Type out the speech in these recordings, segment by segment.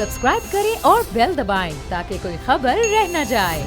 Subscribe करें और bell दबाएं ताकि कोई खबर रह न जाए।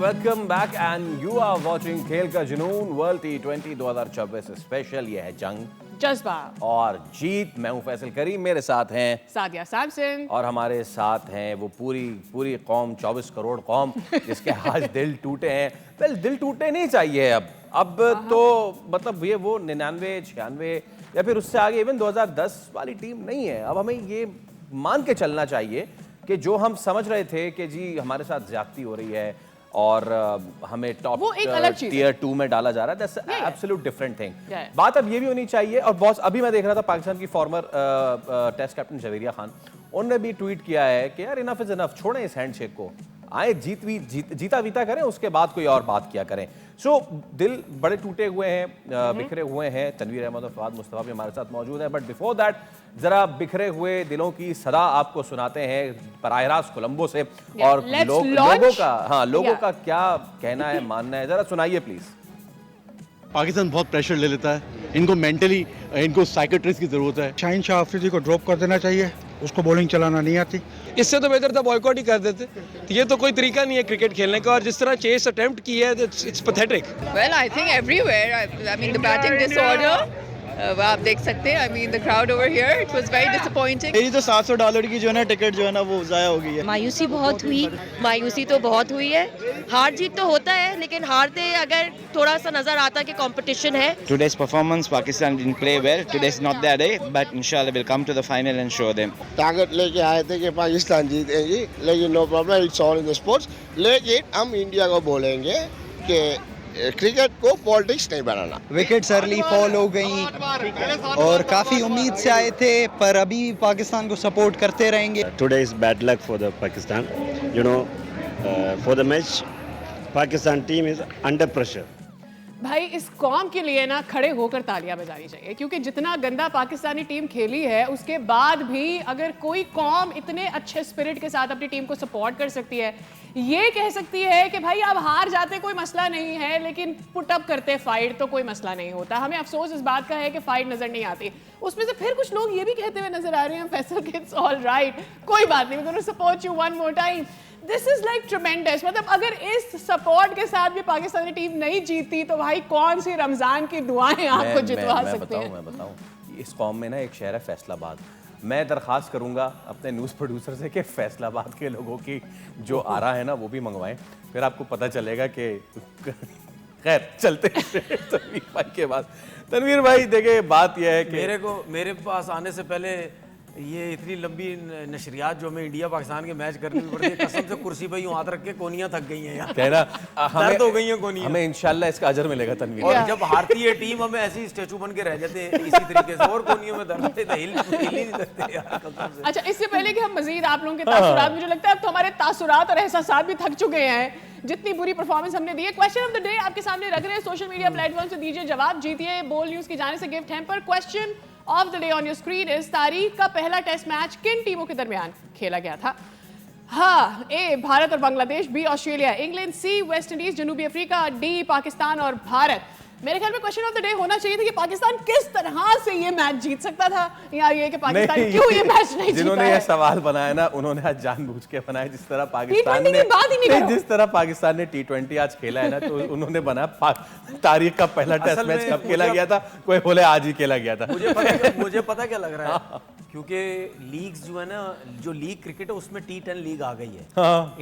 Welcome back and you are watching खेल का जुनून वर्ल्ड T20 2024 स्पेशल। ये है जंग जज्बा और जीत। मैं हूं फैसल करीम, मेरे साथ हैं सादिया सैमसन और हमारे साथ हैं वो पूरी कौम, 24 करोड़ कौम जिसके आज दिल टूटे हैं। वेल, दिल टूटने नहीं चाहिए अब तो मतलब ये वो 99, 96 या फिर उससे आगे इवन 2010 वाली टीम नहीं है। अब हमें ये मान के चलना चाहिए कि जो हम समझ रहे थे कि जी हमारे साथ ज्यादती हो रही है और हमें टॉप टियर 2 में डाला जा रहा है, दैट्स एब्सोल्यूट डिफरेंट थिंग। बात अब ये भी होनी चाहिए। और बॉस, अभी मैं देख रहा था पाकिस्तान की former test captain Javeria Khan, उन्होंने भी ट्वीट किया है कि यार इनफ इज इनफ, छोड़ें इस हैंडशेक को, आए जीता वीता करें, उसके बाद कोई और बात किया करें। सो दिल बड़े टूटे हुए हैं, बिखरे हुए हैं। तनवीर अहमद और फवाद मुस्तफा भी हमारे साथ मौजूद है, बट बिफोर दैट जरा बिखरे हुए दिलों की सदा आपको सुनाते हैं बराह रास्त कोलंबो से। और लोगों का क्या कहना है, मानना है, जरा सुनाइए प्लीज। पाकिस्तान बहुत प्रेशर ले लेता है, इनको मेंटली, इनको साइकेट्रिस्ट की जरूरत है। शाहीन शाह अफरीदी को ड्रॉप कर देना चाहिए, उसको बॉलिंग चलाना नहीं आती। इससे तो बेहतर था बॉयकॉट ही कर देते। ये तो कोई तरीका नहीं है क्रिकेट खेलने का, और जिस तरह चेस अटेम्प्ट की है it's pathetic. Well, I think everywhere, I mean the batting disorder, आप देख सकते हैं, I mean the crowd over here, it was very disappointing. मेरी तो $700 की जो है ना टिकट जो है ना वो ज़ाया हो गई है। मायूसी तो बहुत हुई है। हार जीत तो होता है, लेकिन हारते अगर थोड़ा सा नजर आता कि कंपटीशन है। Today's performance, Pakistan didn't play well. Today's not their day, but inshallah we'll come to the final and show them. Target लेके आए थे कि पाकिस्तान जीतेगी, लेकिन no problem, it's all in the sports. लेकिन हम इंडिया को बोलेंगे कि क्रिकेट को पॉलिटिक्स नहीं बनाना। विकेट्स अर्ली फॉल हो गई और काफ़ी उम्मीद से आए थे, पर अभी पाकिस्तान को सपोर्ट करते रहेंगे। Today is bad luck for the Pakistan. You know, for the match, Pakistan team is under pressure. भाई, इस कौम के लिए ना खड़े होकर तालियां बजानी चाहिए, क्योंकि जितना गंदा पाकिस्तानी टीम खेली है उसके बाद भी अगर कोई कौम इतने अच्छे स्पिरिट के साथ अपनी टीम को सपोर्ट कर सकती है, ये कह सकती है कि भाई अब हार जाते कोई मसला नहीं है, लेकिन पुटअप करते फाइट तो कोई मसला नहीं होता। हमें अफसोस इस बात का है कि फाइट नजर नहीं आती। उसमें से फिर कुछ लोग ये भी कहते हुए नजर आ रहे हैं, फैसल के इट्स ऑल राइट, कोई बात नहीं, we gonna support you one more time. This is like tremendous. मतलब अगर इस सपोर्ट के साथ भी पाकिस्तानी टीम नहीं जीती तो भाई कौन सी रमजान की दुआएं आपको जितवा सकती हैं। मैं बताऊं, इस कौम में ना एक शहर है फैसलाबाद। मैं दरख्वास्त करूंगा अपने न्यूज़ प्रोड्यूसर से कि फैसलाबाद के लोगों की जो आरा है ना वो भी मंगवाएं, फिर आपको पता चलेगा कि खैर चलते तनवीर भाई के बाद। तनवीर भाई देखिए, बात यह है कि मेरे पास आने से पहले ये इतनी लंबी नशरियात जो हमें इंडिया पाकिस्तान के मैच करनी पड़ती है, कसम से कुर्सी पे यूं हाथ रख के कोनियां थक गई हैं यार, कहना दर्द हो गई हैं कोनियां। हमें इंशाल्लाह इसका अजर मिलेगा तनवीर। और जब हारती है टीम, हमें ऐसी स्टैचू बन के रह जाते हैं इसी तरीके से, और कोनियों में दर्द होते हिल ही नहीं सकते यार कसम से। अच्छा, इससे पहले कि हम मजीद आप लोगों के तासुरात, मुझे लगता है अब तो हमारे तासुरात और एहसासात भी थक चुके हैं जितनी बुरी परफॉर्मेंस हमने दी है। क्वेश्चन ऑफ द डे आपके सामने रख रहे हैं, सोशल मीडिया प्लेटफॉर्म से दीजिए जवाब, जीतिए बोल न्यूज की जाने से gift hamper. Question of the day on your screen is, तारीख का पहला टेस्ट मैच किन टीमों के दरमियान खेला गया था? हाँ, ए भारत और Bangladesh, B Australia England, C West Indies जनूबी अफ्रीका, डी पाकिस्तान और भारत। मेरे ख्याल में क्वेश्चन ऑफ द डे होना चाहिए था कि पाकिस्तान किस तरह से ये मैच जीत सकता था, या ये कि पाकिस्तान क्यों ये मैच नहीं जीता। जिन्होंने ये सवाल बनाया ना, उन्होंने आज जानबूझ के बनाया। जिस तरह पाकिस्तान ने T20 आज खेला है ना, तो उन्होंने बनाया तारीख का पहला टेस्ट मैच कब खेला गया था, कोई बोले आज ही खेला गया था। मुझे पता क्या लग रहा है, क्योंकि लीग्स जो है ना, जो लीग क्रिकेट है उसमें T10 लीग आ गई है।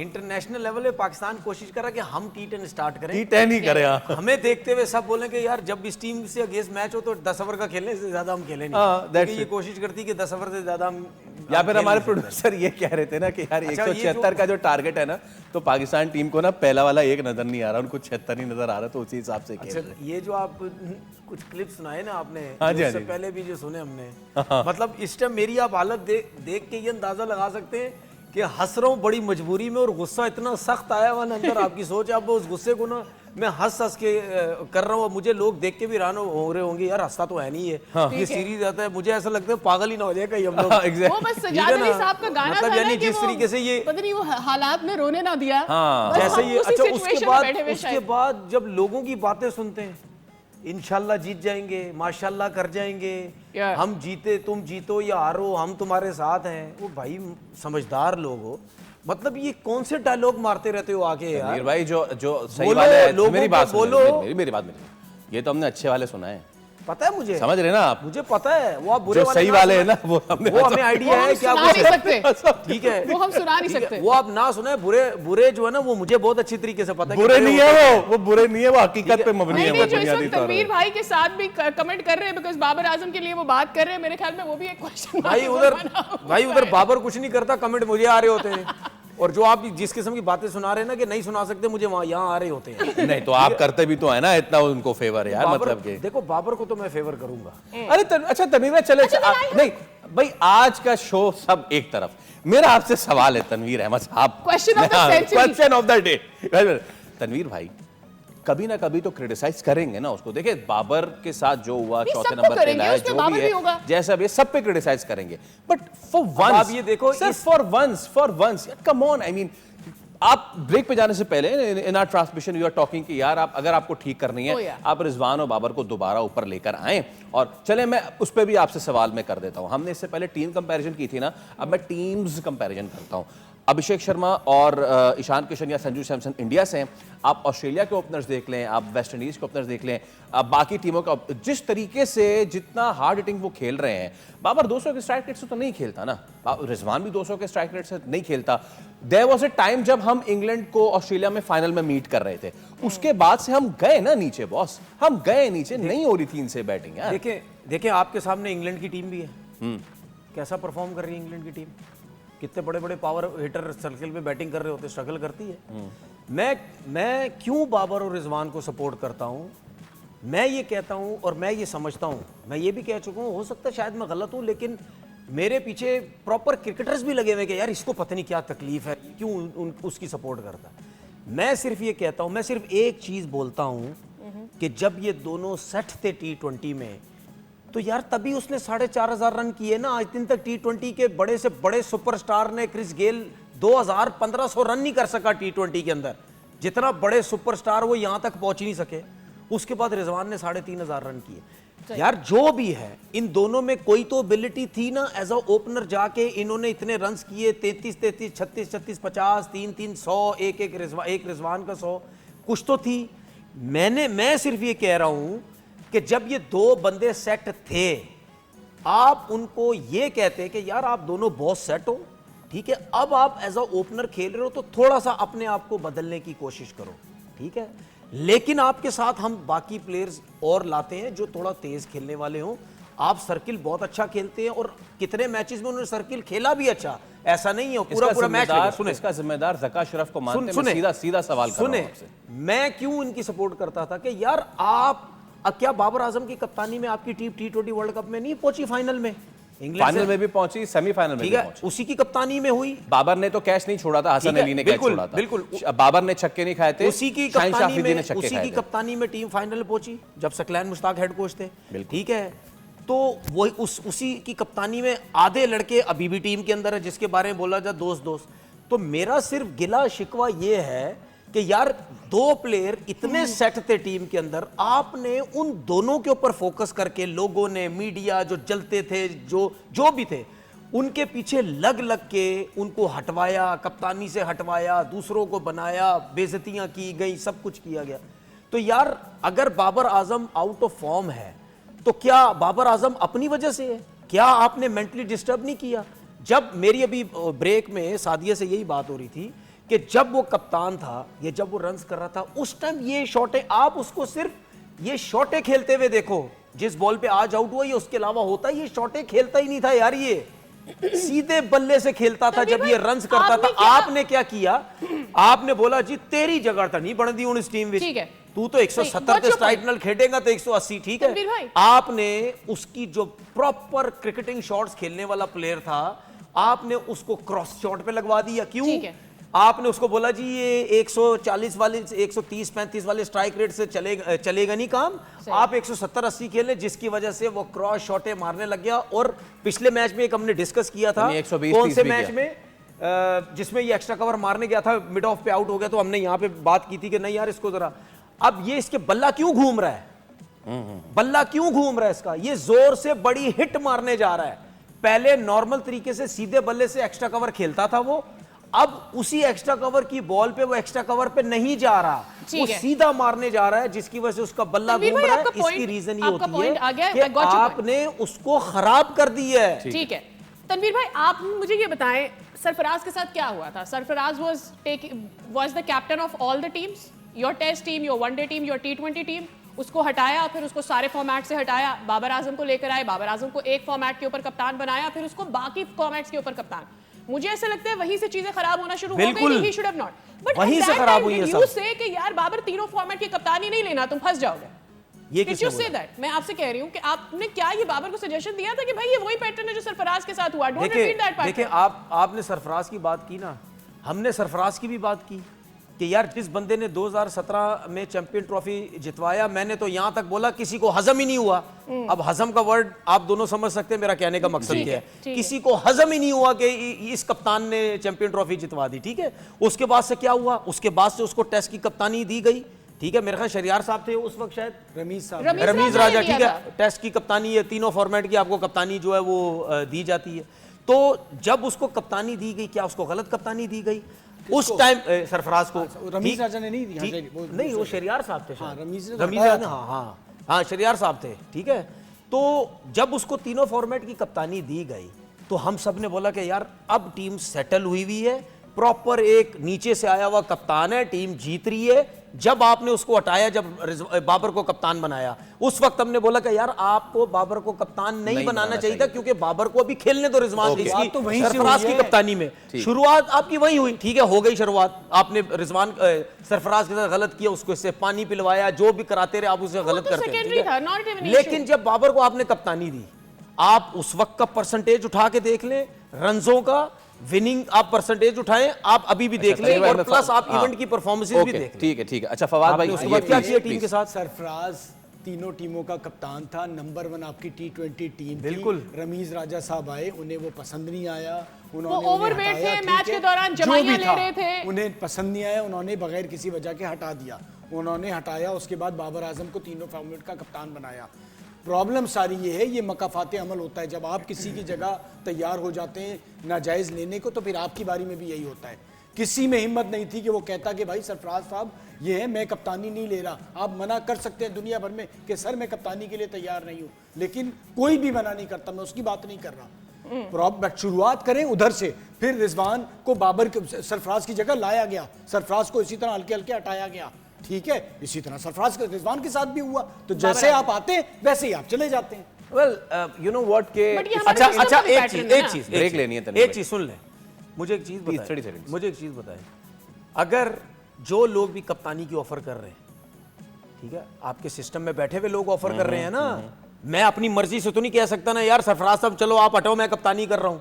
इंटरनेशनल लेवल पे पाकिस्तान कोशिश कर रहा है कि हम T10 स्टार्ट करें, T10 ही करें। हमें देखते हुए सब बोले कि यार जब इस टीम से अगेंस्ट मैच हो तो 10 ओवर का खेलने से ज्यादा हम खेलें नहीं। ये कोशिश करती है कि 10 ओवर से ज्यादा हम, या फिर हमारे प्रोड्यूसर ये कह रहे थे ना कि यार 176 का जो टारगेट है ना, तो पाकिस्तान टीम को ना पहला वाला एक नजर नहीं आ रहा, उनको 76 ही नजर आ रहा, तो उसी हिसाब से खेल रहे। ये जो आप कुछ क्लिप सुनाए ना आपने, उससे पहले भी जो सुने हमने, मतलब इस टाइम मेरी आप हालत देख के ये अंदाजा लगा सकते हैं कि हंस रहा हूँ बड़ी मजबूरी में, और गुस्सा इतना सख्त आया हुआ अंदर। आपकी सोच, अब उस गुस्से को ना मैं हंस हंस के कर रहा हूँ, मुझे लोग देख के भी हैरान हो रहे होंगे, यार हंसता तो है नहीं है। हाँ। ये सीरीज आता है, मुझे ऐसा लगता है पागल ही ना हो जाए कहीं हम लोग। वो बस सजाद अली साहब का गाना मतलब था यानी ना कि जिस वो तरीके से ये पता नहीं वो हालात में रोने ना दिया। हाँ। बस जैसे हम ये उसी अच्छा situation में बैठे हुए उसके शायद। बाद जब लोगों की बातें सुनते हैं, इंशाल्लाह जीत जाएंगे, माशाल्लाह कर जाएंगे, हम जीते तुम जीतो या हारो हम तुम्हारे साथ हैं। वो भाई समझदार लोग हो, मतलब ये कौन से डायलॉग मारते रहते हो आके यार। तनवीर भाई जो सही बोलो, वाले हैं, लोगों मेरी को बात बोलो। सुनो, मेरी बात ये तो हमने अच्छे वाले सुना है, पता है मुझे, समझ रहे ना आप? मुझे पता है वो आप बुरे जो सही वाले हैं ना वो हमें आइडिया है क्या सुना नहीं सकते। ठीक है, वो हम सुना नहीं सकते। वो आप ना सुने, बुरे जो है ना वो मुझे बहुत अच्छी तरीके से पता है। बुरे नहीं है वो बुरे नहीं है, वो हकीकत पे मबनी है। नहीं, जो इस वक्त तनवीर भाई के साथ भी कमेंट कर रहे हैं बिकॉज़ बाबर आजम के लिए वो बात कर रहे हैं, मेरे ख्याल में वो भी एक क्वेश्चन भाई उधर बाबर कुछ नहीं करता, कमेंट मुझे आ रहे होते हैं, और जो आप जिस किस्म की बातें सुना रहे हैं ना कि नहीं सुना सकते, मुझे वहां यहाँ आ रहे होते हैं। नहीं तो आप करते भी तो है ना, इतना उनको फेवर है यार, मतलब के देखो बाबर को तो मैं फेवर करूंगा। अरे अच्छा तनवीर चले नहीं भाई, आज का शो सब एक तरफ, मेरा आपसे सवाल है Tanveer Ahmed sahab, question of the day. Tanveer भाई कभी ना कभी तो क्रिटिसाइज करेंगे ना उसको। देखिए बाबर के साथ जो हुआ, चौथे नंबर पे लाया, जो भी है, जैसा भी है, सब पे क्रिटिसाइज करेंगे, बट फॉर वंस आप ये देखो, for once come on, I mean आप ब्रेक पे जाने से पहले in our transmission you are talking कि यार आप अगर आपको ठीक करनी है आप रिजवान और बाबर को दोबारा ऊपर लेकर आए। और चले मैं उस पर भी आपसे सवाल मैं कर देता हूं। हमने इससे पहले टीम कंपैरिजन की थी ना, अब मैं टीम्स कंपैरिजन करता हूं। अभिषेक शर्मा और ईशान किशन या संजू सैमसन इंडिया से हैं, आप ऑस्ट्रेलिया के ओपनर्स देख लें, आप वेस्ट इंडीज के ओपनर्स देख लें, आप बाकी टीमों का जिस तरीके से जितना हार्ड हिटिंग वो खेल रहे हैं। बाबर 200 के स्ट्राइक रेट से तो नहीं खेलता ना, रिजवान भी 200 के स्ट्राइक रेट से नहीं खेलता। देयर वाज अ टाइम जब हम इंग्लैंड को ऑस्ट्रेलिया में फाइनल में मीट कर रहे थे, उसके बाद से हम गए ना नीचे बॉस, हम गए नीचे, नहीं हो रही थी इनसे बैटिंग यार। देखिए आपके सामने इंग्लैंड की टीम भी है, कैसा परफॉर्म कर रही है इंग्लैंड की टीम, कितने बड़े बड़े पावर हिटर सर्कल में बैटिंग कर रहे होते, स्ट्रगल करती है। मैं क्यों बाबर और रिजवान को सपोर्ट करता हूं, मैं ये कहता हूं और मैं ये समझता हूं, मैं ये भी कह चुका हूं, हो सकता है शायद मैं गलत हूं, लेकिन मेरे पीछे प्रॉपर क्रिकेटर्स भी लगे हुए कि यार इसको पता नहीं क्या तकलीफ है, क्यों उसकी सपोर्ट करता है। मैं सिर्फ ये कहता हूं, मैं सिर्फ एक चीज बोलता हूं कि जब ये दोनों सेट थे T20 में, तो यार तभी उसने 4,500 रन किए ना। आज दिन तक T20 के बड़े से बड़े सुपरस्टार ने, क्रिस गेल 2,1500 रन नहीं कर सका T20 के अंदर, जितना बड़े सुपरस्टार वो यहां तक पहुंच ही नहीं सके। उसके बाद रिजवान ने 3,500 रन किए। यार जो भी है, इन दोनों में कोई तो एबिलिटी थी ना, एज अ ओपनर जाके इन्होंने इतने रन्स किए, 33-33, 36-36, 50, 3-3, 100, एक रिजवान का 100, कुछ तो थी। मैं सिर्फ ये कह रहा हूं कि जब ये दो बंदे सेट थे, आप उनको ये कहते कि यार आप दोनों बहुत सेट हो, ठीक है, अब आप एज अ ओपनर खेल रहे हो तो थोड़ा सा अपने आप को बदलने की कोशिश करो, ठीक है, लेकिन आपके साथ हम बाकी प्लेयर्स और लाते हैं जो थोड़ा तेज खेलने वाले हों। आप सर्किल बहुत अच्छा खेलते हैं और कितने मैचेस में उन्होंने सर्किल खेला भी अच्छा, ऐसा नहीं है पूरा मैच। सुने, इसका जिम्मेदार ज़का अशरफ को मानते हैं। मैं सीधा सवाल कर रहा हूं आपसे। मैं क्यों इनकी सपोर्ट करता था कि यार आप क्या बाबर आजम की कप्तानी में आपकी टीम T20 वर्ल्ड कप में नहीं पहुंची फाइनल में, फाइनल में भी पहुंची, सेमीफाइनल में भी पहुंची, उसी की कप्तानी में हुई। बाबर ने तो कैच नहीं छोड़ा था, हसन अली ने कैच छोड़ा था, बिल्कुल बाबर ने छक्के नहीं खाए थे, उसी की कप्तानी में टीम फाइनल में पहुंची जब सकलैन मुश्ताक हेड कोच थे, ठीक है। तो वो उसी की कप्तानी में आधे लड़के अभी भी टीम के अंदर है, जिसके बारे में बोला जाए दोस्त। तो मेरा सिर्फ गिला शिकवा ये है कि यार दो प्लेयर इतने सेट थे टीम के अंदर, आपने उन दोनों के ऊपर फोकस करके, लोगों ने, मीडिया जो जलते थे, जो भी थे, उनके पीछे लग के उनको हटवाया, कप्तानी से हटवाया, दूसरों को बनाया, बेइज्जतियां की गई, सब कुछ किया गया। तो यार अगर Babar Azam out of form है तो क्या बाबर आजम अपनी वजह से है? क्या आपने मेंटली डिस्टर्ब नहीं किया? जब मेरी अभी ब्रेक में सादिया से यही बात हो रही थी कि जब वो कप्तान था, ये जब वो रन्स कर रहा था, उस टाइम ये शॉटे, आप उसको सिर्फ ये शॉटे खेलते हुए देखो, जिस बॉल पे आज आउट हुआ, ये उसके अलावा होता, ये शॉटे खेलता ही नहीं था यार, ये सीधे बल्ले से खेलता था जब ये रन्स करता था। आपने क्या किया? आपने बोला जी तेरी जगह तो नहीं बन दी हूं इस टीम में, तू तो 170 के स्ट्राइक नाल खेलेगा तो 180, ठीक है। आपने उसकी जो प्रॉपर क्रिकेटिंग शॉट्स खेलने वाला प्लेयर था, आपने उसको क्रॉस शॉट पे लगवा दिया। क्यों? आपने उसको बोला जी ये 140 वाले 130-35 वाले स्ट्राइक रेट से चलेगा नहीं काम, आप 170-80 खेले, जिसकी वजह से वो क्रॉस शॉटे मारने लग गया। और पिछले मैच में एक हमने डिस्कस किया था, 120 कौन से मैच में, जिसमें ये एक्स्ट्रा कवर मारने गया था, मिड ऑफ पे आउट हो गया, तो हमने यहाँ पे बात की थी कि नहीं यार इसको जरा, अब ये इसके बल्ला क्यों घूम रहा है, बल्ला क्यों घूम रहा है इसका, ये जोर से बड़ी हिट मारने जा रहा है। पहले नॉर्मल तरीके से सीधे बल्ले से एक्स्ट्रा कवर खेलता था वो, अब उसी एक्स्ट्रा कवर की बॉल पे वो एक्स्ट्रा कवर पे नहीं जा रहा, वो सीधा मारने जा रहा है, जिसकी वजह से उसका बल्ला घूम रहा है। इसकी रीजन ये होती है कि आपने उसको खराब कर दिया है। ठीक है तनवीर भाई, आप मुझे ये बताएं सरफराज के साथ क्या हुआ था? Sarfaraz was the captain of all the teams, your test team, your one day team, your T20 team, उसको हटाया, फिर उसको सारे फॉर्मेट से हटाया, बाबर आजम को लेकर आए, बाबर आजम को एक फॉर्मेट के ऊपर कप्तान बनाया, फिर उसको बाकी फॉर्मेट्स के ऊपर कप्तान। मुझे ऐसा लगता है वहीं से चीजें खराब होना शुरू हो गई। He should have not. But वहीं से खराब हुई है सब। You say कि यार बाबर तीनों फॉर्मेट की कप्तानी नहीं लेना, तुम फंस जाओगे। ये Did you say that? मैं आपसे कह रही हूँ कि आपने क्या ये बाबर को सजेशन दिया था कि भाई ये वही पैटर्न है जो सरफराज के साथ हुआ, don't repeat that pattern। देखिए आपने सरफराज की बात की ना, हमने सरफराज की भी बात की कि यार जिस बंदे ने 2017 में चैंपियन ट्रॉफी जितवाया, मैंने तो यहां तक बोला किसी को हजम ही नहीं हुआ। अब हजम का वर्ड आप दोनों समझ सकते हैं मेरा कहने का मकसद क्या है। किसी को हजम ही नहीं हुआ कि इस कप्तान ने चैंपियन ट्रॉफी जितवा दी, ठीक है। उसके बाद से क्या हुआ, उसके बाद से उसको टेस्ट की कप्तानी दी गई, ठीक है। मेरे ख्याल शरियार साहब थे उस वक्त, शायद रमीज राजा, ठीक है। टेस्ट की कप्तानी है, तीनों फॉर्मेट की आपको कप्तानी जो है वो दी जाती है। तो जब उसको कप्तानी दी गई, क्या उसको गलत कप्तानी दी गई? उस टाइम सरफराज को रमीज राजा ने नहीं दी, नहीं वो शरियार साहब थे, रमीज हाँ शरियार साहब थे, ठीक है। तो जब उसको तीनों फॉर्मेट की कप्तानी दी गई तो हम सब ने बोला कि यार अब टीम सेटल हुई हुई है, प्रॉपर एक नीचे से आया हुआ कप्तान है, टीम जीत रही है। जब आपने उसको हटाया, जब बाबर को कप्तान बनाया, उस वक्त हमने बोला कि यार आपको बाबर को कप्तान नहीं बनाना चाहिए था, क्योंकि बाबर को अभी खेलने दो रिजवान इसकी सरफराज की कप्तानी में। शुरुआत आपकी वही हुई, ठीक है, हो गई शुरुआत, आपने रिजवान सरफराज के साथ गलत किया, उसको इससे पानी पिलवाया, जो भी कराते रहे आप उसे गलत करते। लेकिन जब बाबर को आपने कप्तानी दी, आप उस वक्त का परसेंटेज उठा के देख लें, रनों का विनिंग आप परसेंटेज उठाएं, आप अभी भी देख लें, और प्लस आप इवेंट की परफॉर्मेंसेस भी देख लें। ठीक है, ठीक है। अच्छा फवाद भाई, उसके बाद क्या किया टीम के साथ? सरफराज तीनों टीमों का कप्तान था, नंबर 1 आपकी T20 टीम। बिल्कुल। रमीज राजा साहब आए, उन्हें वो पसंद नहीं आया, उन्होंने ओवरवेट थे, मैच के दौरान जमाइयां ले रहे थे, उन्हें पसंद नहीं आया, उन्होंने बगैर किसी वजह के हटा दिया। उन्होंने हटाया, उसके बाद बाबर आजम को तीनों फॉर्मेट का कप्तान बनाया। प्रॉब्लम सारी ये है, ये मकाफाते अमल होता है, जब आप किसी की जगह तैयार हो जाते हैं नाजायज़ लेने को, तो फिर आपकी बारी में भी यही होता है। किसी में हिम्मत नहीं थी कि वो कहता कि भाई सरफराज साहब ये है, मैं कप्तानी नहीं ले रहा। आप मना कर सकते हैं दुनिया भर में कि सर मैं कप्तानी के लिए तैयार नहीं हूँ, लेकिन कोई भी मना नहीं करता, मैं उसकी बात नहीं कर रहा। शुरुआत करें उधर से, फिर रिजवान को बाबर सरफराज की जगह लाया गया, सरफराज को इसी तरह हल्के हल्के हटाया गया, ठीक है। इसी तरह सरफराज के रिजवान के साथ भी हुआ, तो जैसे आप आते हैं वैसे ही आप चले जाते हैं। वेल यू नो व्हाट के अच्छा एक चीज ब्रेक लेनी है, एक चीज सुन ले, मुझे एक चीज बताएं, अगर जो लोग भी कप्तानी की ऑफर कर रहे हैं, ठीक है, आपके सिस्टम में बैठे हुए लोग ऑफर कर रहे हैं ना, मैं अपनी मर्जी से तो नहीं कह सकता ना यार सरफराज साहब चलो आप हटाओ, मैं कप्तानी कर रहा हूं।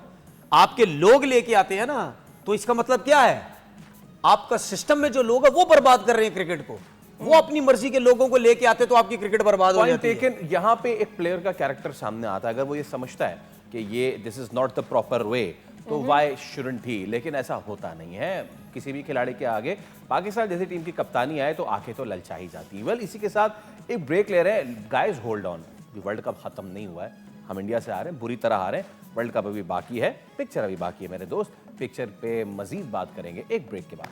आपके लोग लेके आते हैं ना, तो इसका मतलब क्या है, आपका सिस्टम में जो लोग हैं वो बर्बाद कर रहे हैं क्रिकेट को, वो अपनी मर्जी के लोगों को लेके आते तो आपकी क्रिकेट बर्बाद हो जाती है। लेकिन यहाँ पे एक प्लेयर का कैरेक्टर सामने आता है, अगर वो ये समझता है कि ये this is not the proper way, तो व्हाई शुडंट ही, लेकिन ऐसा होता नहीं है। किसी भी खिलाड़ी के आगे पाकिस्तान जैसी टीम की कप्तानी आए तो आंखें तो ललचाई जाती है। वेल इसी के साथ एक ब्रेक ले रहे हैं guys, hold on, world cup खत्म नहीं हुआ है, हम इंडिया से आ रहे हैं, बुरी तरह आ रहे हैं, वर्ल्ड कप अभी बाकी है, पिक्चर अभी बाकी है मेरे दोस्त, पिक्चर पे मजीद बात करेंगे एक ब्रेक के बाद।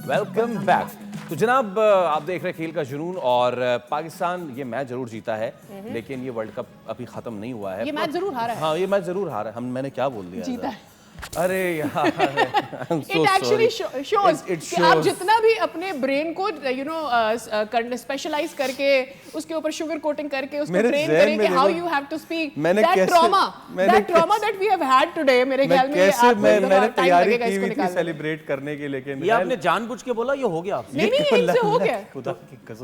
Welcome back. तो जनाब आप देख रहे हैं खेल का जुनून, और पाकिस्तान ये मैच जरूर जीता है, लेकिन ये वर्ल्ड कप अभी खत्म नहीं हुआ है। ये मैच जरूर हारा है। हाँ ये मैच जरूर हारा है। मैंने क्या बोल दिया, जीता है। अरे यार It actually shows कि आप जितना भी अपने ब्रेन को स्पेशलाइज करके उसके ऊपर शुगर कोटिंग करके उसको ट्रेन करें कि how you have to speak, that trauma that we have had today, मेरे ख्याल में मैंने तैयारी की हुई थी सेलिब्रेट करने के, लेकिन ये आपने जानबूझ के बोला, ये हो गया आपसे? नहीं इनसे हो गया,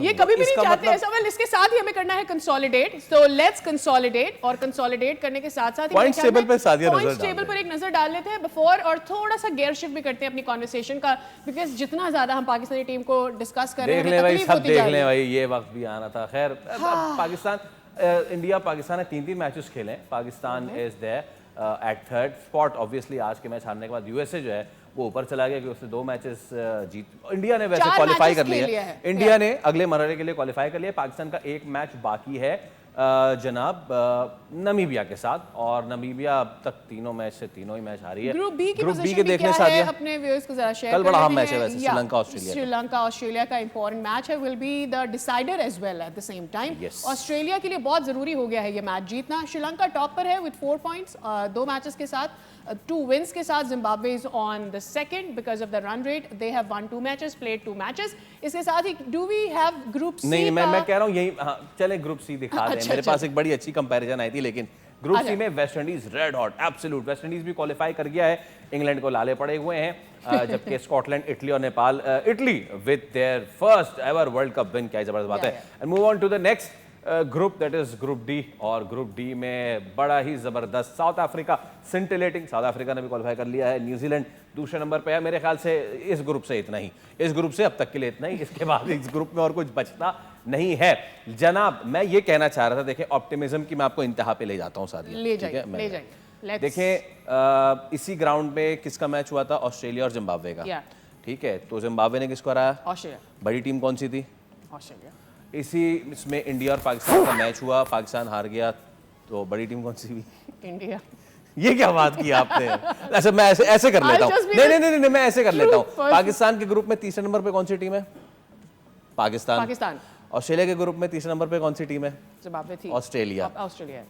ये कभी भी नहीं चाहते ऐसा। वेल इसके साथ ही हमें करना है कंसोलिडेट, सो लेट्स कंसोलिडेट, और कंसोलिडेट करने के साथ साथ पॉइंट्स टेबल पे सादिया पॉइंट्स टेबल पर एक नजर डाल लेते हैं बिफोर, और थोड़ा सा गेयर शिफ्ट भी करते हैं अपनी कॉन्वर्सेशन का, बिकॉज जितना ज्यादा हम पाकिस्तानी टीम को डिस्कस कर रहे हैं, देख ले भाई, सब देख ले भाई, ये वक्त भी आना था। खैर पाकिस्तान, इंडिया पाकिस्तान ने 3 मैचेस खेले हैं। Pakistan is there at third spot. Obviously आज के मैच हारने के बाद यूएसए जो है वो ऊपर चला गया, क्योंकि उसने 2 मैचेस जीत, इंडिया ने वैसे क्वालिफाई कर लिया है, इंडिया ने अगले मरहले के लिए क्वालिफाई कर लिया। पाकिस्तान का एक मैच बाकी है जनाब नमीबिया के साथ, और नमीबिया अब तक 3 मैच से 3 ही मैच हारी है। ग्रुप बी के देखने सादिया अपने व्यूअर्स को जरा शेयर कल बड़ा अहम मैच है वैसे, श्रीलंका ऑस्ट्रेलिया का इंपॉर्टेंट मैच है, will be the decider as well at the same time. Australia के लिए बहुत जरूरी हो गया है ये मैच जीतना। श्रीलंका टॉप पर है विद 4 पॉइंट्स, 2 मैचेस के साथ, 2 wins के साथ। Zimbabwe is on the second because of the run rate, they have won 2 matches, played 2 matches. इसके साथ ही do we have group C? नहीं, मैं कह रहा हूं यही, हाँ, चले ग्रुप सी दिखा दें। मेरे पास एक बड़ी अच्छी कंपैरिजन आई थी, लेकिन ग्रुप सी में West Indies red hot, absolute. West Indies भी क्वालिफाई कर गया है, इंग्लैंड को लाले पड़े हुए हैं, जबकि स्कॉटलैंड, इटली और Nepal, Italy with their first ever world cup win, क्या जबरदस्त बात है। And move on to the next group, that is group D, और ग्रुप डी में बड़ा ही जबरदस्त South Africa, scintillating, South Africa ने भी क्वालिफाई कर लिया है। न्यूजीलैंड दूसरे नंबर पे है। मेरे ख्याल से इस ग्रुप से इतना ही, इस ग्रुप से अब तक के लिए इतना ही, इसके बाद इस ग्रुप में और कुछ बचता नहीं है। जनाब मैं ये कहना चाह रहा था, देखें ऑप्टिमिज्म की मैं आपको इंतहा पे ले जाता हूँ सादिया, ले जाइए। देखें इसी ग्राउंड पे किसका मैच हुआ था, ऑस्ट्रेलिया और जिम्बाब्वे का, ठीक है। तो जिम्बाब्वे ने किसको हराया? ऑस्ट्रेलिया। बड़ी टीम कौन सी थी? ऑस्ट्रेलिया। इसी इसमें इंडिया और पाकिस्तान का मैच हुआ, पाकिस्तान हार गया, तो बड़ी टीम कौन सी हुई? इंडिया। ये क्या बात की आपने? ऐसे मैं ऐसे कर लेता हूँ, नहीं मैं ऐसे कर लेता हूँ। पाकिस्तान के ग्रुप में तीसरे नंबर पे कौन सी टीम है? पाकिस्तान। ऑस्ट्रेलिया के ग्रुप में तीसरे नंबर पे कौन सी टीम है? जिम्बाब्वे थी। ऑस्ट्रेलिया। ऑस्ट्रेलिया।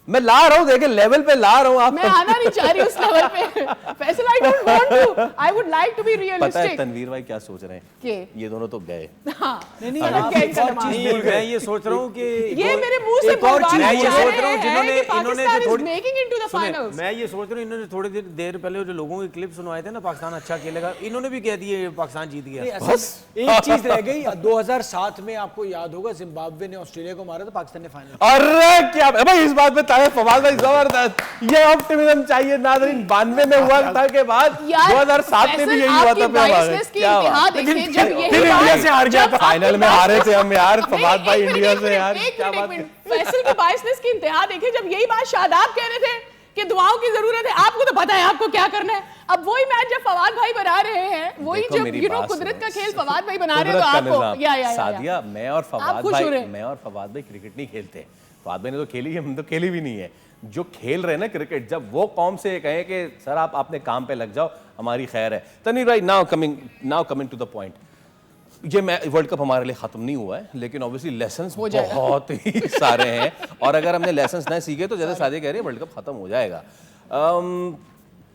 मैं ला रहा हूँ, देखे लेवल पे ला रहा हूँ आप। मैं आना नहीं चाह रही उस लेवल पे Faisal, I don't want to, I would like to be realistic। पता है तनवीर भाई क्या सोच रहे हैं? ये दोनों तो गए। नहीं मैं ये सोच रहा हूँ कि ये मेरे मुंह से मैं ये सोच रहा हूँ जिन्होंने इन्होंने मैं ये सोच रहा हूँ इन्होंने थोड़ी देर पहले जो लोगों की क्लिप सुनवाए थे ना, पाकिस्तान अच्छा खेलेगा, इन्होंने भी कह दिए पाकिस्तान जीत गया। एक चीज रह गई, 2007 में आपको याद होगा जिम्बाब्वे ने ऑस्ट्रेलिया को मारा था, पाकिस्तान ने फाइनल। अरे क्या भाई, इस बात में फवाद भाई जबरदस्त, ये ऑप्टिमिज्म चाहिए नाज़रीन। 92 में हुआ था के बाद 2007 में भी यही हुआ था। इंडिया से हार गया था फाइनल में, हारे थे हम यार फवाद भाई इंडिया से यार। क्या बात है, फैसल की बायसनेस की इंतहा देखिए, जब यही बात शादाब कह रहे थे कि दुआओं की जरूरत है, आपको तो पता है आपको क्या करना है। अब वही मैच जब फवाद भाई बना रहे हैं, वही जब कुदरत का खेल फवाद भाई बना रहे हैं, तो आपको सादिया, मैं और फवाद भाई क्रिकेट नहीं खेलते। फवाद भाई ने तो खेली है, हम तो खेली भी नहीं है। जो खेल रहे हैं ना क्रिकेट, जब वो कौम से कहें कि सर आप अपने काम पे लग जाओ, हमारी खैर है। तनवीर भाई, now coming to the point, ये वर्ल्ड कप हमारे लिए खत्म नहीं हुआ है, लेकिन ऑब्वियसली लेसन्स बहुत ही सारे हैं, और अगर हमने लेसन्स ना सीखे तो जैसे सादिया कह रही है वर्ल्ड कप खत्म हो जाएगा।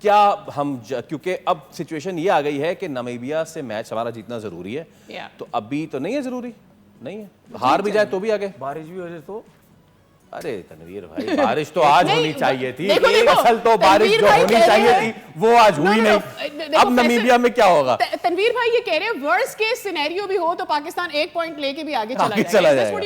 क्या हम क्योंकि अब सिचुएशन ये आ गई है कि नामीबिया से मैच हमारा जीतना जरूरी है, तो अभी तो नहीं है, जरूरी नहीं है, हार भी जाए तो भी आगे, बारिश भी हो जाए तो। अरे तनवीर भाई, बारिश तो आज होनी चाहिए थी, असल तो बारिश जो होनी चाहिए थी वो आज हुई नहीं। अब नामीबिया में क्या होगा? तनवीर भाई ये कह रहे हैं वर्स्ट केस सिनेरियो भी हो तो पाकिस्तान 1 पॉइंट लेके भी आगे चला जाएगा।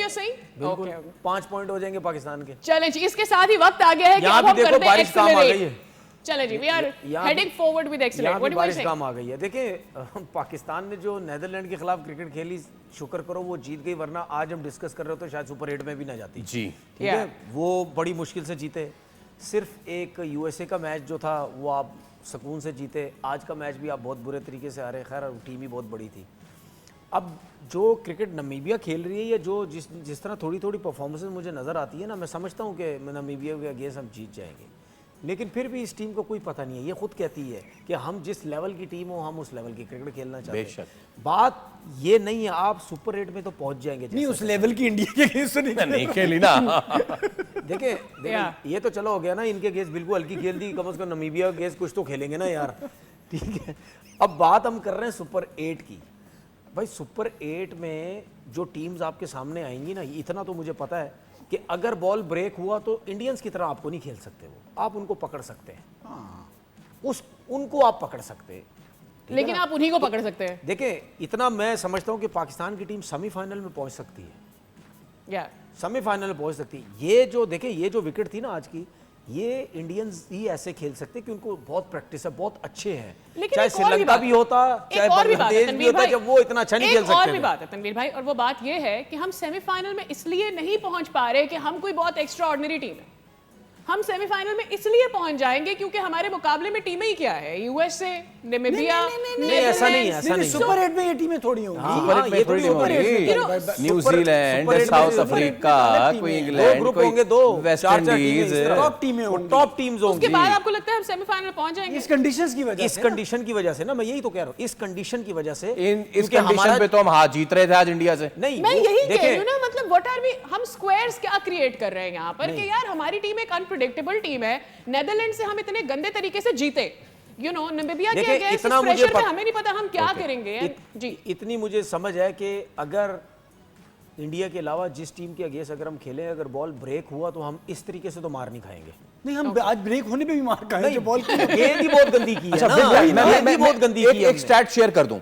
5 पॉइंट हो जाएंगे पाकिस्तान के। चले जी, इसके साथ ही वक्त आ गया है कि अब हम करते हैं एक्सेलरेट। चले जी, we are heading forward with excellent. What do you say? काम आ गई है। देखिए पाकिस्तान ने जो नीदरलैंड के खिलाफ क्रिकेट खेली, शुक्र करो वो जीत गई, वरना आज हम डिस्कस कर रहे होते शायद सुपर 8 में भी ना जाती जी। ठीक है, वो बड़ी मुश्किल से जीते। सिर्फ एक यूएसए का मैच जो था वो आप सुकून से जीते, आज का मैच भी आप बहुत बुरे तरीके से हारे। खैर टीम ही बहुत बड़ी थी। अब जो क्रिकेट नामीबिया खेल रही है, या जो जिस तरह थोड़ी थोड़ी परफॉर्मेंसेज मुझे नज़र आती है ना, मैं समझता हूँ कि नामीबिया के अगेंस्ट हम जीत जाएंगे, लेकिन फिर भी इस टीम को कोई पता नहीं है। ये खुद कहती है कि हम जिस लेवल की टीम हो हम उस लेवल की क्रिकेट खेलना चाहते हैं। बेशक। बात ये नहीं है आप सुपर 8 में तो पहुंच जाएंगे, नहीं उस लेवल की इंडिया के अगेंस्ट नहीं खेली ना। देखें ये तो चलो हो गया ना, इनके गेस बिल्कुल हल्की खेल दी, कम से कम नमीबिया के गेस कुछ तो खेलेंगे ना यार। ठीक है, अब बात हम कर रहे हैं सुपर 8 की। भाई सुपर 8 में जो टीम्स आपके सामने आएंगी ना, इतना तो मुझे पता है कि अगर बॉल ब्रेक हुआ तो इंडियंस की तरह आपको नहीं खेल सकते, वो आप उनको पकड़ सकते हैं, उनको आप पकड़ सकते हैं, लेकिन आप उन्हीं को पकड़ सकते हैं। देखें इतना मैं समझता हूं कि पाकिस्तान की टीम सेमीफाइनल में पहुंच सकती है, सेमीफाइनल में पहुंच सकती है। ये जो देखें ये जो विकेट थी ना आज की, ये इंडियंस ही ऐसे खेल सकते कि उनको बहुत प्रैक्टिस है, बहुत अच्छे हैं, चाहे श्रीलंका भी होता चाहे बांग्लादेश भी होता, जब वो इतना अच्छा नहीं खेल सकते। और भी बात है तनवीर भाई, और वो बात ये है कि हम सेमीफाइनल में इसलिए नहीं पहुंच पा रहे कि हम कोई बहुत एक्स्ट्रा ऑर्डिनरी टीम है। हम सेमीफाइनल में इसलिए पहुंच जाएंगे क्योंकि हमारे मुकाबले में टीमें ही क्या है, यूएसए, नामीबिया। नहीं ऐसा नहीं है, ऐसा नहीं। सुपर 8 में ये टीमें थोड़ी होंगी, न्यूजीलैंड, साउथ अफ्रीका, कोई इंग्लैंड, ग्रुप होंगे, दो वेस्ट इंडीज, टॉप टीमें होंगी, टॉप टीम्स होंगी। उसके बाद आपको लगता है हम सेमीफाइनल में पहुंच जाएंगे इस कंडीशंस की वजह से, इस कंडीशन की वजह से ना, मैं यही तो कह रहा हूं, इस कंडीशन की वजह से, इस कंडीशन पे तो हम हाथ जीत रहे थे आज इंडिया से। नहीं मैं यही कह रही हूं ना, मतलब व्हाट आर वी, हम स्क्वायर्स क्या क्रिएट कर रहे हैं यहाँ पर कि यार हमारी टीम एक अनप्रेडिक्टेबल टीम है। नेदरलैंड से हम इतने गंदे तरीके से जीते, यू नो, नामीबिया के अगेंस्ट प्रेशर में हमें नहीं पता हम क्या करेंगे। जी इतनी मुझे समझ है कि अगर इंडिया के अलावा जिस टीम के अगेंस्ट अगर हम खेलें, अगर बॉल ब्रेक हुआ तो हम इस तरीके से तो मार नहीं खाएंगे। नहीं हम आज ब्रेक होने पे भी मार खाएंगे, बॉल गेंद ही बहुत गंदी की है ना, मैं बहुत गंदी की है। एक स्टैट शेयर कर दूं,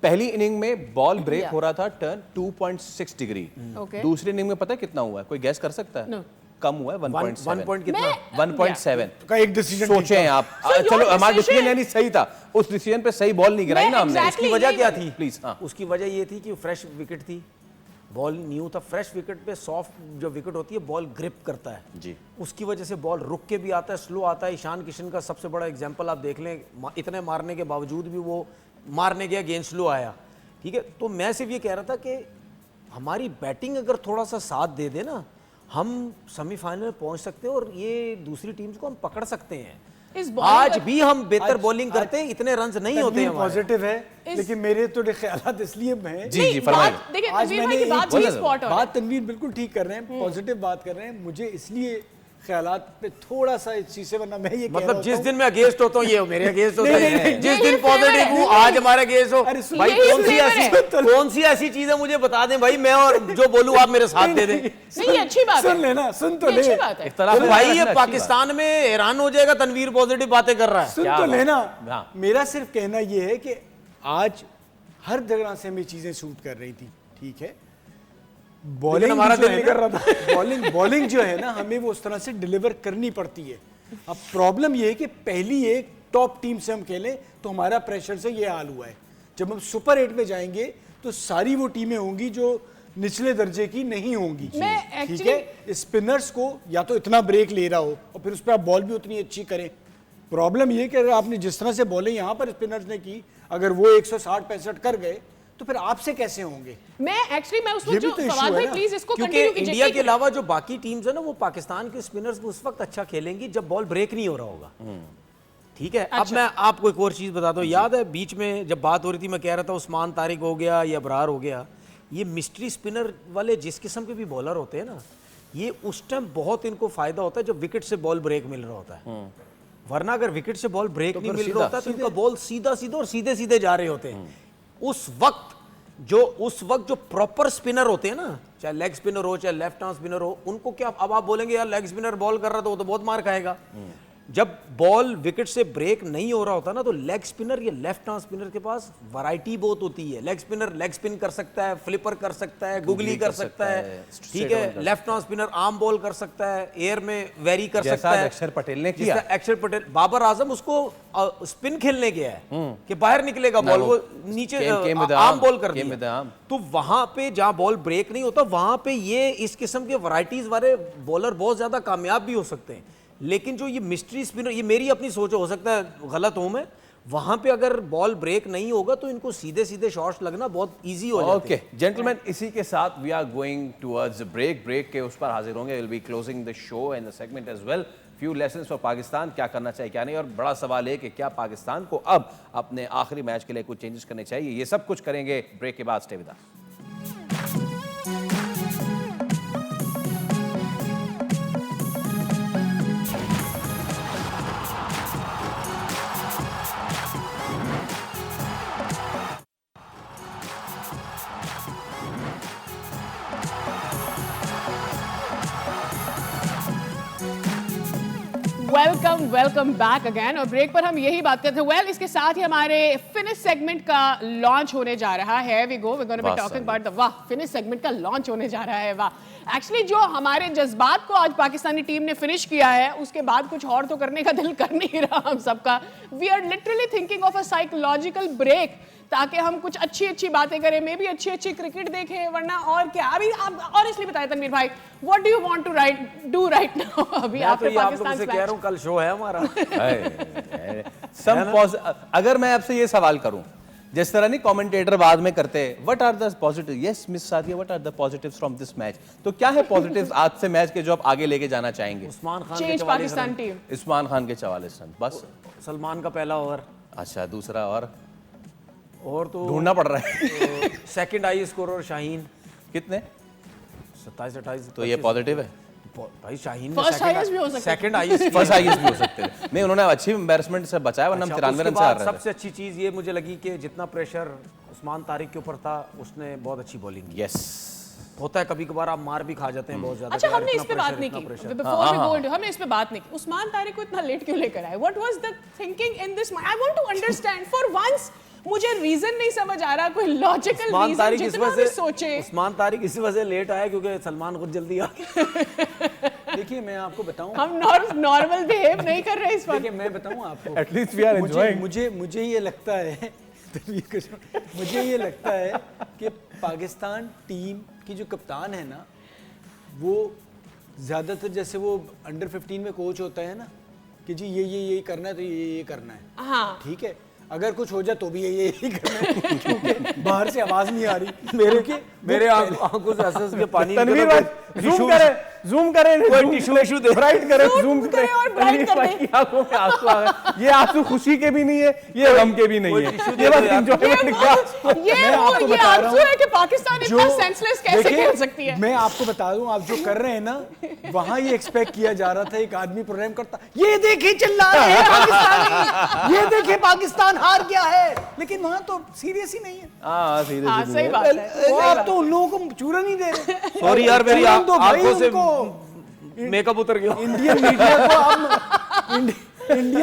पहली इनिंग में बॉल ब्रेक हो रहा था टर्न 2.6 डिग्री, दूसरी इनिंग में पता है कितना हुआ है, कोई गैस कर सकता है? कम हुआ है 1.7 का एक डिसीजन सोचे हैं आप। चलो हमारा डिसीजन यानी सही था, उस डिसीजन पे सही बॉल नहीं गिराई ना हमने। उसकी वजह क्या थी? प्लीज उसकी वजह ये थी कि फ्रेश विकेट थी, बॉल न्यू था, फ्रेश विकेट पे सॉफ्ट जो विकेट होती है बॉल ग्रिप करता है जी, उसकी वजह से बॉल रुक के भी आता है, स्लो आता है। ईशान किशन का सबसे बड़ा एग्जांपल आप देख लें, इतने मारने के बावजूद भी वो मारने गया, गेंद स्लो आया। ठीक है, तो मैं सिर्फ ये कह रहा था कि हमारी बैटिंग अगर थोड़ा सा साथ दे दे ना, हम सेमीफाइनल में पहुंच सकते हैं और ये दूसरी टीम्स को हम पकड़ सकते हैं। आज भी हम बेहतर बॉलिंग करते हैं, इतने रन्स नहीं होते हैं। पॉजिटिव है, लेकिन मेरे तो ख्यालात इसलिए हैं। जी फरमाइए। देखिए तनवीर भाई की बात भी स्पॉट ऑन है। बात तनवीर बिल्कुल ठीक कर रहे हैं, पॉजिटिव बात कर रहे हैं। मुझे इसलिए ख्यालात पे थोड़ा सा इस चीज से, वरना मैं ये मतलब जिस दिन मैं अगेंस्ट होता हूँ ये मेरे अगेंस्ट होता है, जिस दिन पॉजिटिव हूँ आज हमारे अगेंस्ट हो। भाई कौन सी ऐसी चीज है मुझे बता दें भाई, मैं और जो बोलूँ आप मेरे साथ दे दें। नहीं अच्छी बात है, सुन लेना, सुन तो ले। भाई ये पाकिस्तान में हैरान हो जाएगा, तनवीर पॉजिटिव बातें कर रहा है। सुन तो लेना, मेरा सिर्फ कहना ये है कि आज हर जगह से हमें चीजें शूट कर रही थी, ठीक है, बॉलिंग हमारा दिल नहीं कर रहा था। बॉलिंग जो है ना, हमें वो उस तरह से डिलीवर करनी पड़ती है। अब प्रॉब्लम ये है कि पहली एक टॉप टीम से हम खेलें तो हमारा प्रेशर से ये हाल हुआ है। जब हम सुपर 8 में जाएंगे तो सारी वो टीमें होंगी जो निचले दर्जे की नहीं होंगी, ठीक है। स्पिनर्स को या तो इतना ब्रेक ले रहा हो और फिर उस पर आप बॉल भी उतनी अच्छी करें। प्रॉब्लम ये कि अगर आपने जिस तरह से बॉलिंग यहाँ पर स्पिनर्स ने की, अगर वो 160-65 कर गए तो फिर आपसे कैसे होंगे? मैं उस वक्त जो सवाल भाई प्लीज इसको कंटिन्यू कीजिए। इंडिया के अलावा जो बाकी टीम्स है ना, वो पाकिस्तान के स्पिनर्स उस वक्त अच्छा खेलेंगी जब बॉल ब्रेक नहीं हो रहा होगा। ठीक है, अब मैं आपको एक और चीज बताता हूँ। याद है बीच में जब बात हो रही थी, मैं कह रहा था उस्मान तारिक हो गया या अबरार हो गया, ये मिस्ट्री स्पिनर वाले जिस किस्म के भी बॉलर होते हैं ना, ये उस टाइम बहुत इनको फायदा होता है जब विकेट से बॉल ब्रेक मिल रहा होता है। वरना अगर विकेट से बॉल ब्रेक नहीं मिल रहा होता तो इनका बॉल सीधा सीधा और सीधे सीधे जा रहे होते हैं। उस वक्त जो प्रॉपर स्पिनर होते हैं ना, चाहे लेग स्पिनर हो चाहे लेफ्ट आर्म स्पिनर हो, उनको क्या, अब आप बोलेंगे यार लेग स्पिनर बॉल कर रहा था वो तो बहुत मार खाएगा। जब बॉल विकेट से ब्रेक नहीं हो रहा होता ना, तो लेग स्पिनर या लेफ्ट आर्म स्पिनर के पास वैरायटी बहुत होती है। लेग स्पिनर लेग स्पिन कर सकता है, फ्लिपर कर सकता है, गुगली कर सकता है, ठीक है। Left arm spinner arm ball कर सकता है, एयर में वेरी कर सकता है। अक्षर पटेल ने किया, अक्षर पटेल, बाबर आजम उसको स्पिन खेलने गया है कि बाहर निकलेगा बॉल, वो नीचे आर्म बॉल कर दिया। तो वहां पे जहां बॉल ब्रेक नहीं होता, वहां पे ये इस किस्म के वैरायटीज वाले बॉलर बहुत ज्यादा कामयाब भी हो सकते हैं। लेकिन जो ये मिस्ट्री स्पिनर, ये मेरी अपनी सोच हो सकता है गलत हूं मैं, वहां पे अगर बॉल ब्रेक नहीं होगा तो इनको सीधे सीधे शॉट्स लगना बहुत इजी हो जाता है। ओके जेंटलमैन, इसी के साथ we are going towards break के उस पर हाजिर होंगे। Will be closing the show and the segment as well. Few lessons for Pakistan, क्या करना चाहिए क्या नहीं, और बड़ा सवाल है कि क्या पाकिस्तान को अब अपने आखिरी मैच के लिए कुछ चेंजेस करने चाहिए। ये सब कुछ करेंगे ब्रेक के बाद। Stay with us. Welcome back again. और ब्रेक पर हम यही बात करते हैं। वेल, इसके साथ ही हमारे फिनिश सेगमेंट का लॉन्च होने जा रहा है। We gonna be talking about the, वाह, फिनिश सेगमेंट का लॉन्च होने जा रहा है, वाह। एक्चुअली जो हमारे जज्बात को आज पाकिस्तानी टीम ने फिनिश किया है, उसके बाद कुछ और तो करने का दिल कर नहीं रहा हम सबका। We are literally thinking of a psychological break, ताकि हम कुछ अच्छी बातें करें, मे भी अच्छी क्रिकेट देखें, वरना और क्या। अभी आप ऑनेस्टली बताएं तनवीर भाई, what do you want to do right now? अभी आप लोगों से कह रहा हूं, कल शो है हमारा। अगर मैं आपसे ये सवाल करूं, जिस तरह नहीं कमेंटेटर बाद में करते, what are the positive, yes miss Sadia, what are the positives from this match, तो क्या है पॉजिटिव्स आज से मैच के जो आप आगे लेके जाना चाहेंगे? उस्मान खान के 44 रन, उस्मान खान के 44 रन, बस। सलमान का पहला ओवर, अच्छा, दूसरा और तो ढूंढना पड़ रहा है। सेकंड हाई स्कोरर शाहीन, कितने? 27-28। तो ये पॉजिटिव है भाई। शाहीन फर्स्ट हाईएस्ट भी हो सकता है, सेकंड हाईएस्ट भी हो सकते हैं। नहीं, उन्होंने अच्छी एम्बैरेसमेंट से बचाया, वरना हम 93 रन से हार रहे थे। सबसे अच्छी चीज ये मुझे लगी कि जितना प्रेशर उस्मान तारिक के ऊपर था, उसने बहुत अच्छी बॉलिंग की। यस, होता है कभी कभार आप मार भी खा जाते हैं बहुत ज्यादा। अच्छा, हमने इस पे बात नहीं की, बिफोर वी गो इनटू, हमने इस पे बात नहीं की। उस्मान तारिक को इतना लेट क्यों लेकर आए? What was the thinking in this? I want to understand for once. मुझे रीजन नहीं समझ आ रहा, कोई लॉजिकल रीजन जितना भी सोचे। उस्मान तारिक इस वजह से लेट आया क्योंकि सलमान खुद जल्दी आ गया। देखिए, मैं आपको बताऊं, हम नॉर्मल बिहेव नहीं कर रहे इस वक्त। देखिए, मैं बताऊं आपको, एटलीस्ट वी आर एंजॉयिंग। मुझे ये लगता है मुझे ये लगता है कि पाकिस्तान टीम की जो कप्तान है ना, वो ज़्यादातर जैसे वो अंडर 15 में कोच होता है ना, कि जी ये करना है तो ये करना है। हाँ, ठीक है, अगर कुछ हो जाए तो भी यही करना है, क्योंकि बाहर से आवाज नहीं आ रही मेरे आंखों से हंस के पानी। तनवीर भाई, जूम करें, कोई टिश्यू इशू दे, ब्राइट करें, जूम करें और ब्राइट करें। की आंखों में आंसू आ गए। ये आंसू खुशी के भी नहीं है, ये गम के भी नहीं है, ये बस एंजॉयमेंट का। ये आंसू है कि पाकिस्तान इतना सेंसलेस कैसे खेल सकती है। मैं आपको बता दूं, आप जो कर रहे हैं ना, वहां ये एक्सपेक्ट किया जा रहा था एक आदमी प्रोग्राम करता, ये देखिए चिल्ला रहे हैं पाकिस्तानी, ये देखिए पाकिस्तान हार गया है, लेकिन वहां तो सीरियस ही नहीं है। हाँ, सीरियस सही बात है। आप तो उन लोगों को चूरा नहीं दे रहे। सॉरी यार, मेरी आंखों से मेकअप उतर गया। इंडियन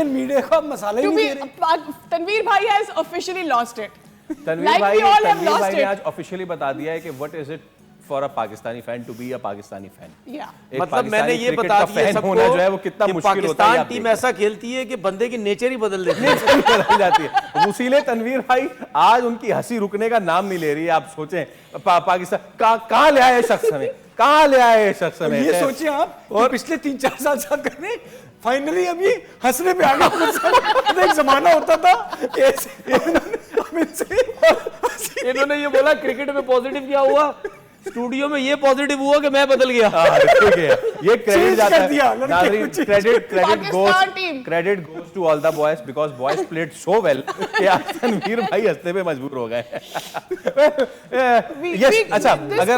मीडिया को आप मसाला ही नहीं दे रहे। तनवीर भाई has officially lost it. Tanveer भाई ने आज ऑफिशियली बता दिया है कि what is it for a Pakistani fan to be a Pakistani fan. मतलब मैंने ये बता दिया सबको होना जो है वो कितना मुश्किल होता है। पाकिस्तान टीम ऐसा खेलती है कि बंदे की नेचर ही बदल देती है, बदल जाती है। उसीलिए तनवीर भाई आज उनकी हंसी रुकने का नाम नहीं ले रही है। आप सोचें, पाकिस्तान कहाँ ले आए शख्स हमें, कहाँ ले आए शख्स हमें। ये सोचिए आप, और पिछले 3-4 साल से करने फाइनली अभी हंसने पे आ गए। एक जमाना होता था इन्होंने ये बोला क्रिकेट में पॉजिटिव क्या हुआ, स्टूडियो में ये पॉजिटिव हुआ कि मैं बदल गया। ठीक है, ये क्रेडिट जाता है। नाज़रीन, credit goes to all the boys because boys played so well कि आज तनवीर भाई हंसने पे मजबूर हो गए। यस, अच्छा, अगर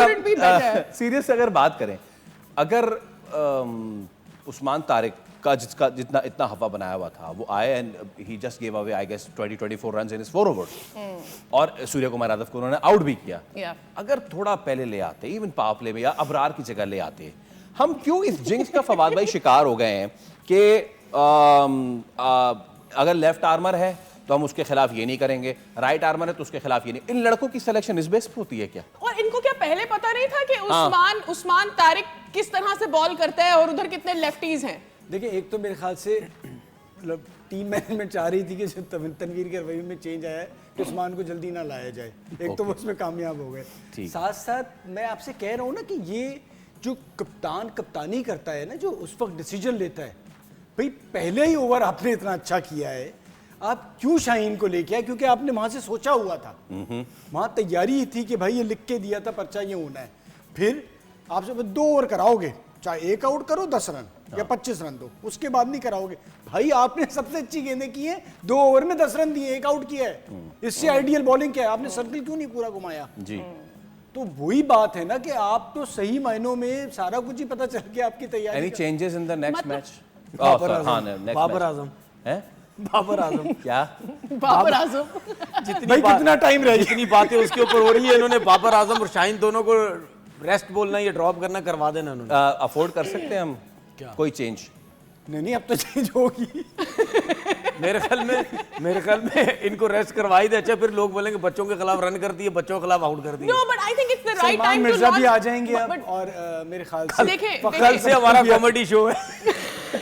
सीरियस अगर बात करें, अगर उस्मान तारिक का जिसका जितना इतना हवा बनाया हुआ था, वो आए and he just give away I guess 24 runs in his 4 overs, और सूर्य कुमार यादव को उन्होंने आउट भी किया। अगर थोड़ा पहले ले आते, इवन पावर प्ले में या अबरार की जगह ले आते, हम क्यों इस जिंक्स का फवाद भाई शिकार हो गए हैं कि अगर लेफ्ट आर्मर है तो हम उसके खिलाफ ये नहीं करेंगे, राइट आर्मर है तो उसके खिलाफ ये नहीं। इन लड़कों की सिलेक्शन इस बेस पर होती है क्या? और इनको क्या पहले पता नहीं था कि उस्मान तारिक किस तरह से बॉल करता है और उधर कितने लेफ्टीज हैं? देखिए, एक तो मेरे ख्याल से मतलब टीम मैनेजमेंट चाह रही थी कि तनवीर के रवैये में चेंज आया है कि उस्मान को जल्दी ना लाया जाए, एक तो वो उसमें कामयाब हो गए। साथ साथ मैं आपसे कह रहा हूँ ना कि ये जो कप्तान कप्तानी करता है ना, जो उस वक्त डिसीजन लेता है, भाई पहले ही ओवर आपने इतना अच्छा किया है, आप क्यों शाहीन को लेके आए? क्योंकि आपने वहां से सोचा हुआ था, वहां तैयारी थी कि भाई ये लिख के दिया था पर्चा ये होना है, फिर आप जब 2 ओवर कराओगे चाहे 1 आउट करो 10 रन या 25 रन दो, उसके बाद नहीं कराओगे। भाई आपने सबसे अच्छी गेंदें की है, 2 ओवर में 10 रन दिए, 1 आउट किया है, इससे आइडियल बॉलिंग क्या है? आपने सर्कल क्यों नहीं पूरा घुमाया जी? तो वही बात है ना कि आप तो सही मायनों में सारा कुछ ही पता चल गया आपकी तैयारी। Any changes in the next match? Babar Azam है बाबर आजम क्या? बाबर आजम कितना टाइम रह जितनी बातें उसके ऊपर हो रही है, इन्होंने बाबर आजम और शाहीन दोनों को रेस्ट बोलना, ये ड्रॉप करना करवा देना उन्होंने। अफोर्ड कर सकते हैं हम क्या कोई चेंज? नहीं, अब तो चेंज होगी। मेरे ख्याल में इनको रेस्ट करवाई दे। अच्छा, फिर लोग बोलेंगे बच्चों के खिलाफ रन कर दिए, बच्चों के खिलाफ आउट कर दिए। No, but I think it's the right Salman time to Mirza भी not- आ जाएंगे अब, और मेरे ख्याल से देखिए कल से हमारा कॉमेडी शो है।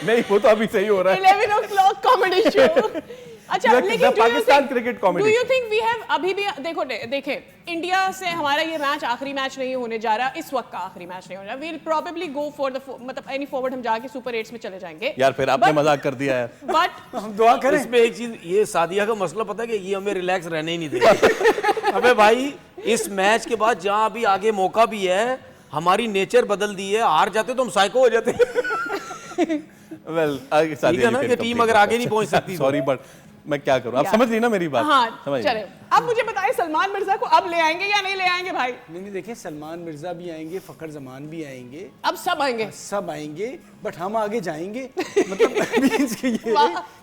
नहीं, वो तो अभी सही हो रहा है। 11 o'clock comedy show। अच्छा, लेकिन Pakistan cricket comedy. Do you think we have अभी भी देखें इंडिया से हमारा ये मैच आखिरी मैच नहीं होने जा रहा, इस वक्त का आखिरी मैच नहीं होने जा रहा। We'll probably go for the मतलब एनी फॉरवर्ड हम जाके सुपर 8 में चले जाएंगे। यार फिर आपने मजाक कर दिया है। बट हम दुआ करें। इसमें एक चीज, ये सादिया का मसला पता है कि ये हमें रिलैक्स रहने ही नहीं देगा। अबे भाई, इस मैच के बाद जहां अभी आगे मौका भी है, हमारी नेचर बदल दी है। हार जाते तो हम साइको हो जाते। वेल, ठीक है ना कि टीम अगर आगे नहीं पहुंच सकती। सॉरी बट मैं क्या करूं? आप समझ ली ना मेरी बात? हाँ, चले। अब मुझे बताएं, सलमान मिर्जा को अब ले आएंगे या नहीं ले आएंगे भाई? नहीं, देखिए सलमान मिर्जा भी आएंगे, फखर जमान भी आएंगे, अब सब आएंगे, सब आएंगे, बट हम आगे जाएंगे। मतलब मींस कि ये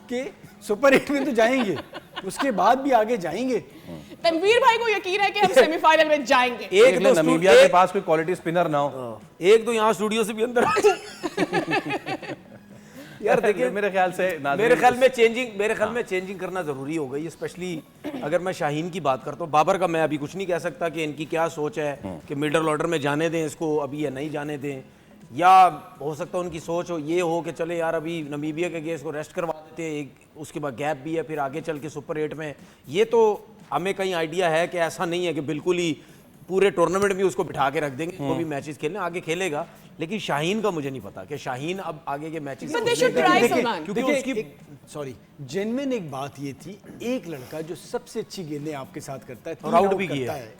कि सुपर 8 में तो जाएंगे, उसके बाद भी आगे जाएंगे। तनवीर भाई को यकीन है कि हम सेमीफाइनल में जाएंगे। एक तो नमीबिया के पास कोई क्वालिटी स्पिनर ना हो, एक तो यहाँ स्टूडियो से भी अंदर। यार देखिए, मेरे ख्याल में चेंजिंग करना जरूरी हो गई, स्पेशली अगर मैं शाहीन की बात करता हूँ। बाबर का मैं अभी कुछ नहीं कह सकता कि इनकी क्या सोच है कि मिडिल ऑर्डर में जाने दें इसको अभी या नहीं जाने दें, या हो सकता है उनकी सोच हो ये हो कि चले यार अभी नमीबिया के अगेंस्ट को रेस्ट करवा देते हैं, उसके बाद गैप भी है, फिर आगे चल के सुपर 8 में। ये तो हमें कहीं आइडिया है कि ऐसा नहीं है कि बिल्कुल ही पूरे टूर्नामेंट में उसको बिठा के रख देंगे, वो भी मैचेस खेलने आगे खेलेगा। लेकिन शाहीन का मुझे नहीं पता कि शाहीन अब आगे के मैचेस क्योंकि उसकी सॉरी जेन्युइन एक बात ये थी, एक लड़का जो सबसे अच्छी गेंदें आपके साथ करता है, आउट भी किया है,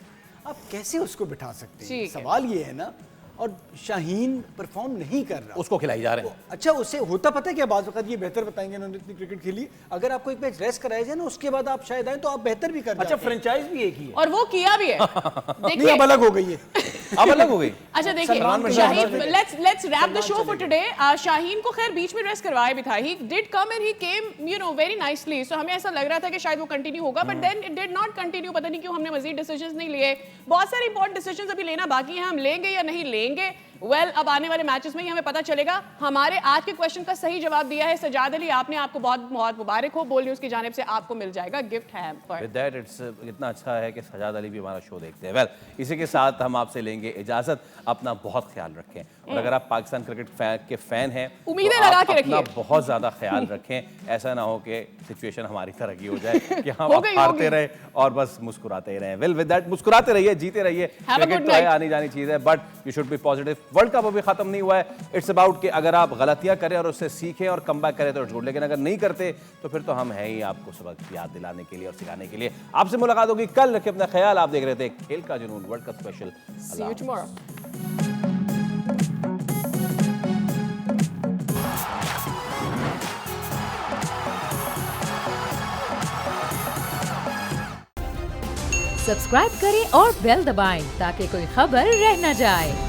आप कैसे उसको बिठा सकते हैं? सवाल ये है ना। और शाहीन परफॉर्म नहीं कर रहा, उसको खिलाई जा रहे हैं। अच्छा, उससे होता पता है क्या? बात वक्त ये बेहतर बताएंगे, उन्होंने इतनी क्रिकेट खेली, अगर आपको एक मैच रेस्ट कराया जाए ना, उसके बाद आप शायद आए तो आप बेहतर भी कर। अच्छा, फ्रेंचाइज भी एक ही है और वो किया भी है। देखिए अब अलग हो गई है। अब अलग हो गई। अच्छा देखिए, Shaheen, let's wrap the show for today. Shaheen को खैर बीच में रेस्ट करवाया भी था, he did come and he came you know very nicely, so हमें ऐसा लग रहा था कि शायद वो कंटिन्यू होगा, but then it did not continue. पता नहीं क्यों हमने मजीद डिसीजंस नहीं लिए। बहुत सारे इंपॉर्टेंट डिसीजंस अभी लेना बाकी है, हम लेंगे या नहीं लेंगे। वेल, अब आने वाले मैचेस में ही हमें पता चलेगा। हमारे आज के क्वेश्चन का सही जवाब दिया है सजाद अली, आपने, आपको बहुत बहुत मुबारक हो। बोल न्यूज़ की जानिब से आपको मिल जाएगा gift hamper. With that it's इतना अच्छा है कि सजाद अली भी हमारा शो देखते हैं। वेल, इसी के साथ हम आपसे लेंगे इजाजत। अपना बहुत ख्याल रखें, और अगर आप पाकिस्तान क्रिकेट के फैन हैं, उम्मीदें लगा के रखिए, बहुत ज्यादा ख्याल रखें। ऐसा ना हो कि सिचुएशन हमारी तरह की हो जाए कि हम हारते रहे और बस मुस्कुराते ही रहे। वेल, विद दैट मुस्कुराते रहिए, जीते रहिए। क्रिकेट तो है, आनी जानी चीज है, but you should be positive. World cup अभी खत्म नहीं हुआ है। इट्स अबाउट कि अगर आप गलतियां करें और उससे सीखें और कम बैक करें तो गुड, लेकिन अगर नहीं करते तो फिर तो हम हैं ही आपको सबक याद दिलाने के लिए और सिखाने के लिए। आपसे मुलाकात होगी कल, रखिए अपना ख्याल। आप देख रहे थे खेल का जुनून world cup special. See you tomorrow. Subscribe करें और बेल दबाएं ताकि कोई खबर रह न जाए।